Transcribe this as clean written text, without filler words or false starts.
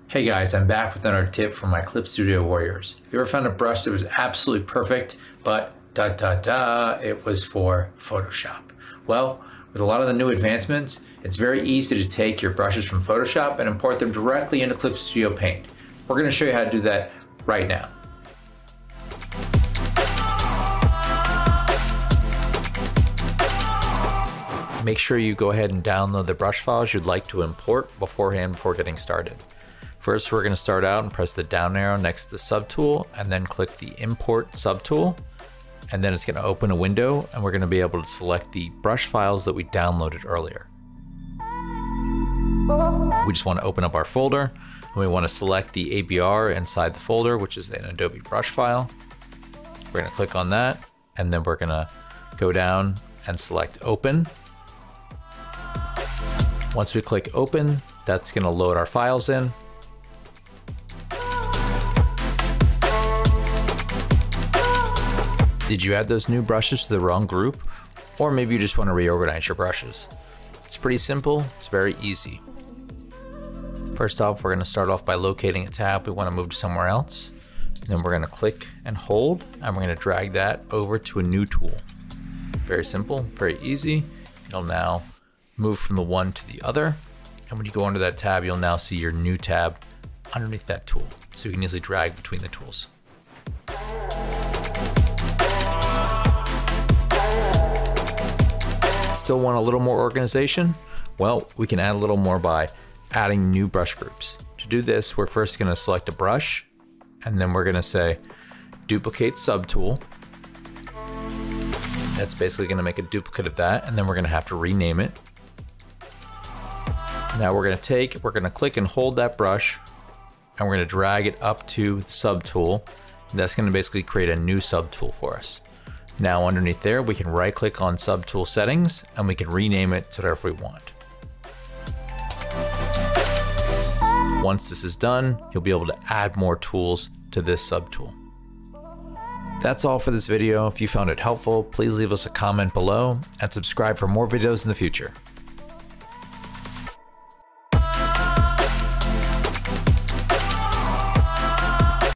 Hey guys, I'm back with another tip from my Clipstudio warriors. You ever found a brush that was absolutely perfect, but it was for Photoshop? Well, with a lot of the new advancements, it's very easy to take your brushes from Photoshop and import them directly into Clipstudio Paint. We're going to show you how to do that right now. Make sure you go ahead and download the brush files you'd like to import beforehand before getting started. First, we're going to start out and press the down arrow next to the subtool and then click the import subtool. And then it's going to open a window and we're going to be able to select the brush files that we downloaded earlier. We just want to open up our folder and we want to select the ABR inside the folder, which is an Adobe brush file. We're going to click on that and then we're going to go down and select open. Once we click open, that's going to load our files in. Did you add those new brushes to the wrong group? Or maybe you just want to reorganize your brushes. It's pretty simple, it's very easy. First off, we're going to start off by locating a tab we want to move to somewhere else. And then we're going to click and hold, and we're going to drag that over to a new tool. Very simple, very easy. You'll now move from the one to the other. And when you go under that tab, you'll now see your new tab underneath that tool. So you can easily drag between the tools. Still want a little more organization? Well, we can add a little more by adding new brush groups. To do this, we're first going to select a brush, and then we're going to say duplicate subtool. That's basically going to make a duplicate of that, and then we're going to have to rename it. Now we're going to click and hold that brush, and we're going to drag it up to the subtool. That's going to basically create a new subtool for us. Now underneath there, we can right click on subtool settings and we can rename it to whatever we want. Once this is done, you'll be able to add more tools to this subtool. That's all for this video. If you found it helpful, please leave us a comment below and subscribe for more videos in the future.